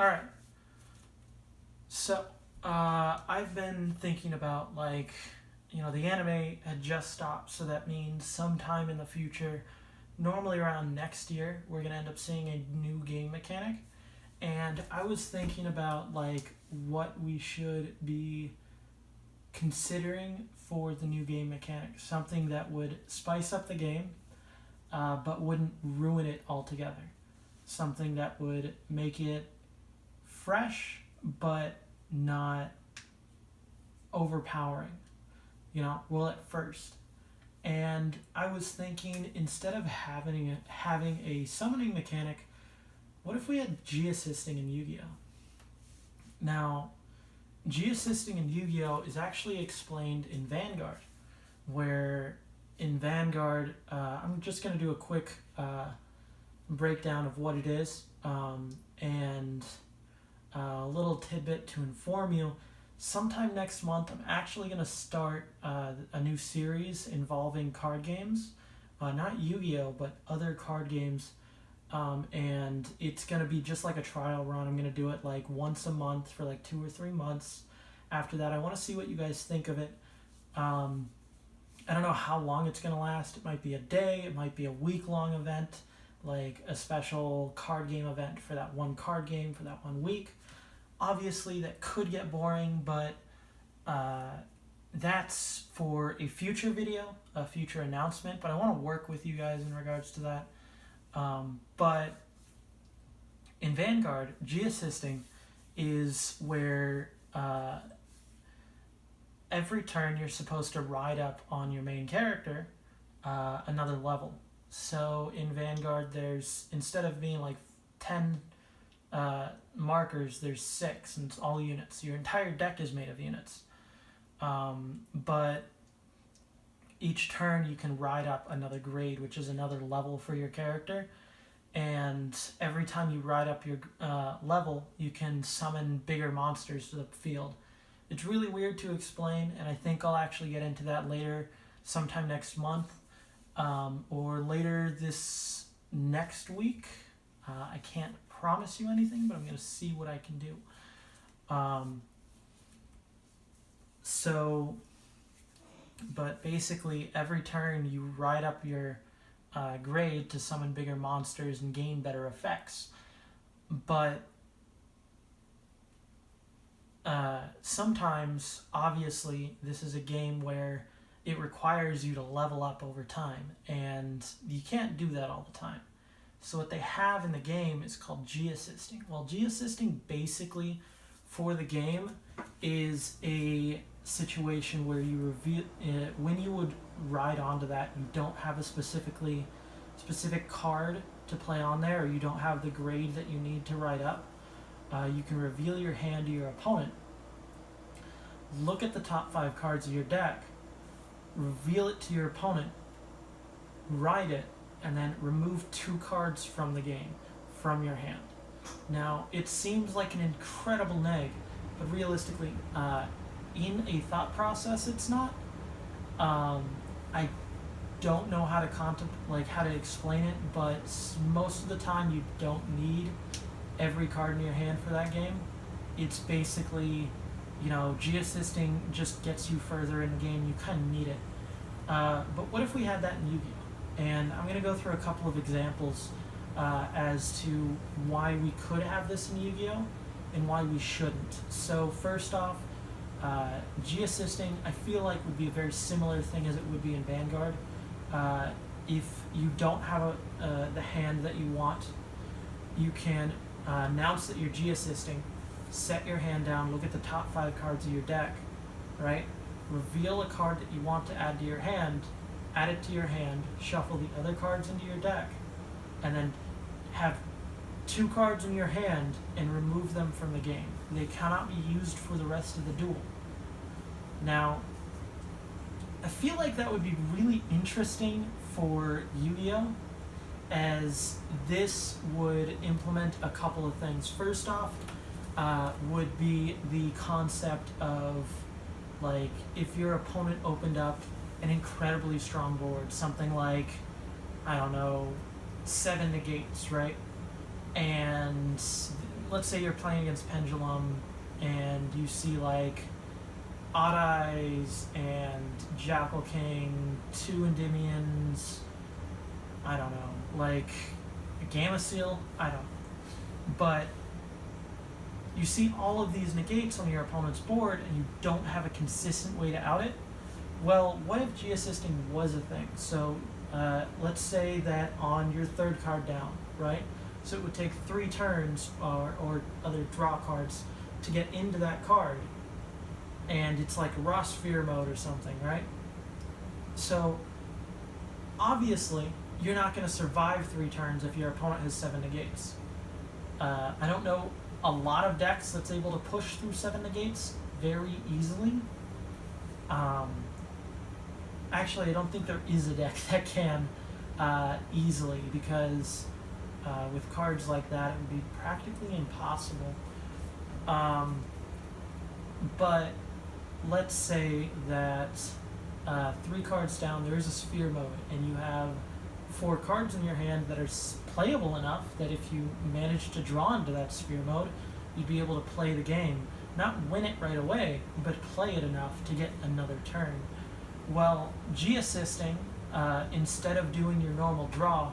All right. So, I've been thinking about the anime had just stopped, so that means sometime in the future, normally around next year, we're gonna end up seeing a new game mechanic. And I was thinking about what we should be considering for the new game mechanic, something that would spice up the game, but wouldn't ruin it altogether. Something that would make it fresh, but not overpowering, well, at first. And I was thinking, instead of having a summoning mechanic, what if we had G assisting in Yu-Gi-Oh? Now, G assisting in Yu-Gi-Oh is actually explained in Vanguard, where in Vanguard, I'm just going to do a quick breakdown of what it is, and a little tidbit to inform you. Sometime next month, I'm actually going to start a new series involving card games, not Yu-Gi-Oh, but other card games. And it's going to be just like a trial run. I'm going to do it once a month for 2 or 3 months. After that, I want to see what you guys think of it. I don't know how long it's going to last. It might be a day, it might be a week-long event, like a special card game event for that one card game for that 1 week. Obviously, that could get boring, but that's for a future video, a future announcement. But I want to work with you guys in regards to that. But in Vanguard, G assisting is where every turn you're supposed to ride up on your main character another level. So in Vanguard, there's, instead of being 10 markers, there's 6, and it's all units. Your entire deck is made of units. But each turn you can ride up another grade, which is another level for your character. And every time you ride up your level, you can summon bigger monsters to the field. It's really weird to explain, and I think I'll actually get into that later, sometime next month, or later this next week. I can't promise you anything, but I'm going to see what I can do. But basically, every turn you ride up your grade to summon bigger monsters and gain better effects. But sometimes, obviously, this is a game where it requires you to level up over time, and you can't do that all the time. So what they have in the game is called G assisting. Well, G assisting basically for the game is a situation where you reveal when you would ride onto that, you don't have a specific card to play on there, or you don't have the grade that you need to ride up. You can reveal your hand to your opponent, look at the top 5 cards of your deck, reveal it to your opponent, ride it, and then remove 2 cards from the game, from your hand. Now, it seems like an incredible neg, but realistically, in a thought process, it's not. I don't know how to how to explain it, but most of the time you don't need every card in your hand for that game. It's basically, G assisting just gets you further in the game. You kind of need it. But what if we had that in Yu-Gi-Oh? And I'm going to go through a couple of examples as to why we could have this in Yu-Gi-Oh! And why we shouldn't. So first off, G assisting, I feel like would be a very similar thing as it would be in Vanguard. If you don't have the hand that you want, you can announce that you're G assisting, set your hand down, look at the top 5 cards of your deck, right? Reveal a card that you want to add to your hand, add it to your hand, shuffle the other cards into your deck, and then have 2 cards in your hand and remove them from the game. They cannot be used for the rest of the duel. Now, I feel like that would be really interesting for Yu-Gi-Oh! As this would implement a couple of things. First off, would be the concept of, if your opponent opened up an incredibly strong board, something like, I don't know, 7 negates, right? And let's say you're playing against Pendulum and you see like Odd Eyes and Jackal King, 2 Endymions, I don't know, like a Gamma Seal, I don't know. But you see all of these negates on your opponent's board and you don't have a consistent way to out it. Well, what if G-assisting was a thing? So let's say that on your 3rd card down, right? So it would take 3 turns or other draw cards to get into that card. And it's like raw sphere mode or something, right? So obviously you're not going to survive 3 turns if your opponent has 7 negates. I don't know a lot of decks that's able to push through 7 negates very easily. Actually, I don't think there is a deck that can easily, because with cards like that, it would be practically impossible. But let's say that 3 cards down, there is a sphere mode, and you have 4 cards in your hand that are playable enough that if you manage to draw into that sphere mode, you'd be able to play the game. Not win it right away, but play it enough to get another turn. Well, G-assisting, instead of doing your normal draw,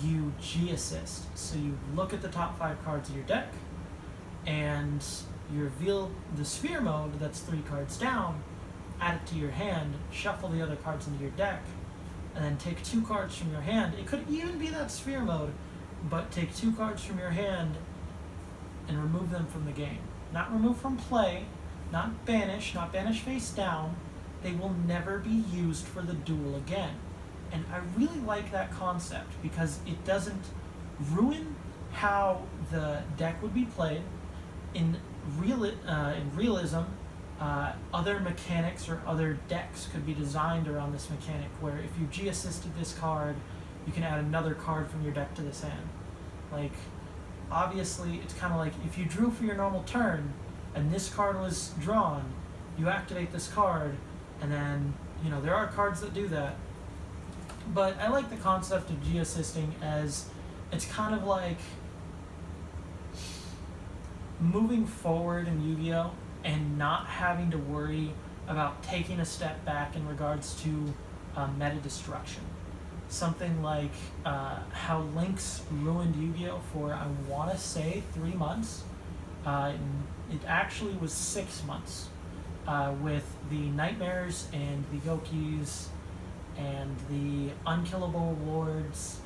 you G-assist. So you look at the top 5 cards of your deck, and you reveal the sphere mode that's 3 cards down, add it to your hand, shuffle the other cards into your deck, and then take 2 cards from your hand. It could even be that sphere mode, but take 2 cards from your hand and remove them from the game. Not remove from play, not banish face down. They will never be used for the duel again. And I really like that concept because it doesn't ruin how the deck would be played. In realism, other mechanics or other decks could be designed around this mechanic, where if you G-assisted this card, you can add another card from your deck to this hand. Like, obviously, it's kind of like if you drew for your normal turn, and this card was drawn, you activate this card, and then, there are cards that do that. But I like the concept of G-assisting as it's kind of like moving forward in Yu-Gi-Oh! And not having to worry about taking a step back in regards to meta destruction. Something like how Lynx ruined Yu-Gi-Oh! For, I want to say, 3 months. It actually was 6 months with the Nightmares and the Yokis and the Unkillable Lords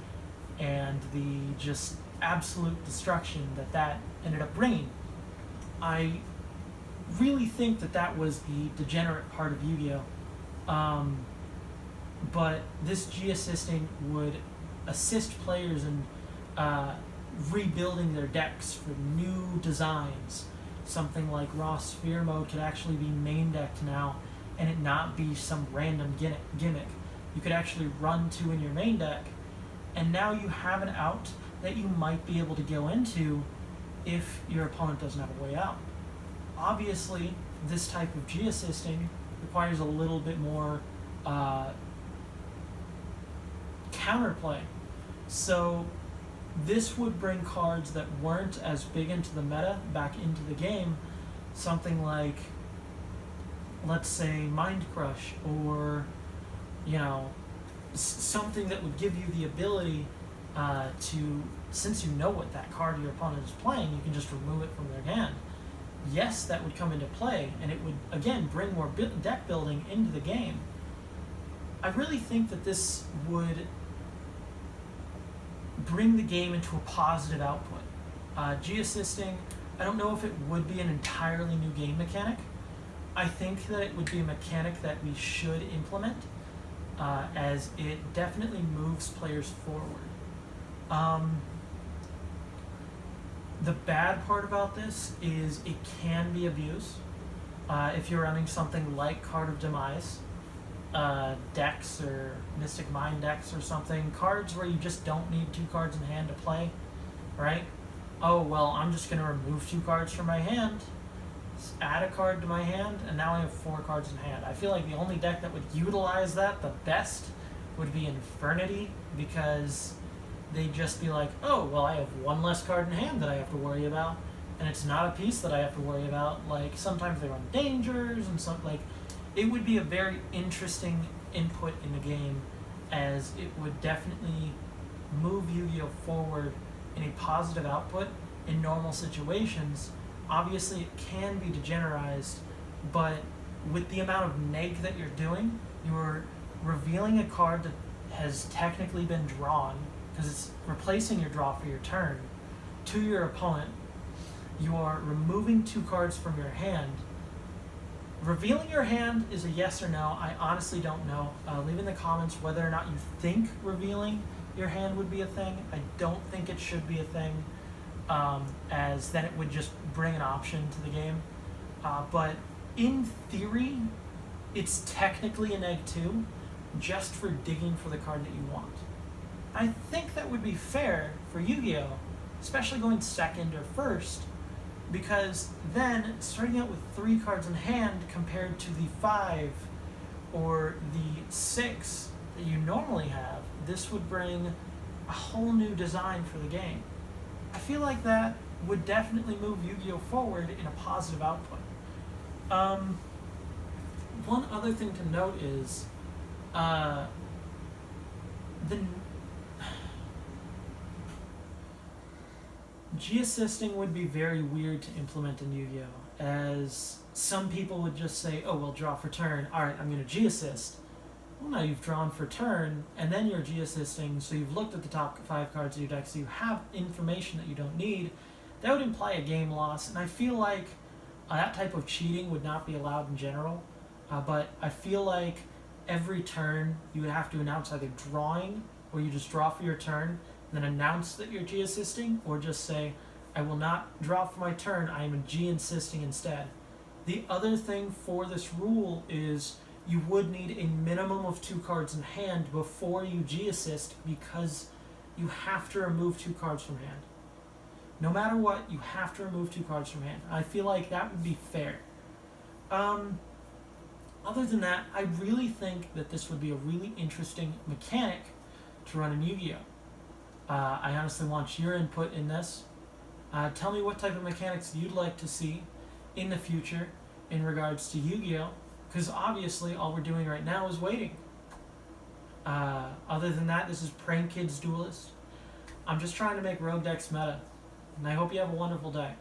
and the just absolute destruction that ended up bringing. I really think that was the degenerate part of Yu-Gi-Oh! But this G-assisting would assist players in rebuilding their decks for new designs. Something like Raw Sphere Mode could actually be main decked now, and it not be some random gimmick. You could actually run 2 in your main deck, and now you have an out that you might be able to go into if your opponent doesn't have a way out. Obviously, this type of G-assisting requires a little bit more counterplay. So this would bring cards that weren't as big into the meta back into the game. Something like, let's say, Mind Crush, or something that would give you the ability to, since you know what that card your opponent is playing, you can just remove it from their hand. Yes, that would come into play, and it would, again, bring more deck building into the game. I really think that this would bring the game into a positive output. G-assisting, I don't know if it would be an entirely new game mechanic. I think that it would be a mechanic that we should implement, as it definitely moves players forward. The bad part about this is it can be abused. If you're running something like Card of Demise decks or Mystic Mind decks or something, cards where you just don't need 2 cards in hand to play, right? Oh, well, I'm just going to remove 2 cards from my hand, add a card to my hand, and now I have 4 cards in hand. I feel like the only deck that would utilize that the best would be Infernity, because they'd just be like, oh, well, I have 1 less card in hand that I have to worry about, and it's not a piece that I have to worry about. Like sometimes they run dangers and some like it would be a very interesting input in the game, as it would definitely move Yu-Gi-Oh forward in a positive output in normal situations. Obviously, it can be degenerized, but with the amount of neg that you're doing, you're revealing a card that has technically been drawn because it's replacing your draw for your turn to your opponent. You are removing 2 cards from your hand. Revealing your hand is a yes or no. I honestly don't know. Leave in the comments whether or not you think revealing your hand would be a thing. I don't think it should be a thing, as then it would just bring an option to the game. But in theory, it's technically an egg 2, just for digging for the card that you want. I think that would be fair for Yu-Gi-Oh, especially going second or first, because then starting out with 3 cards in hand compared to the 5 or the 6 that you normally have, this would bring a whole new design for the game. I feel like that would definitely move Yu-Gi-Oh forward in a positive output. One other thing to note is the G-assisting would be very weird to implement in Yu-Gi-Oh, as some people would just say, oh, well, draw for turn. All right, I'm going to G-assist. Well, now you've drawn for turn, and then you're G-assisting, so you've looked at the top 5 cards of your deck, so you have information that you don't need. That would imply a game loss, and I feel like that type of cheating would not be allowed in general, but I feel like every turn you would have to announce either drawing, or you just draw for your turn, and then announce that you're G-assisting, or just say, I will not draw for my turn, I am G-assisting instead. The other thing for this rule is you would need a minimum of 2 cards in hand before you G-assist, because you have to remove 2 cards from hand. No matter what, you have to remove 2 cards from hand. I feel like that would be fair. Other than that, I really think that this would be a really interesting mechanic to run in Yu-Gi-Oh! I honestly want your input in this. Tell me what type of mechanics you'd like to see in the future in regards to Yu-Gi-Oh! Because obviously all we're doing right now is waiting. Other than that, this is Prank Kids Duelist. I'm just trying to make Rogue decks meta, and I hope you have a wonderful day.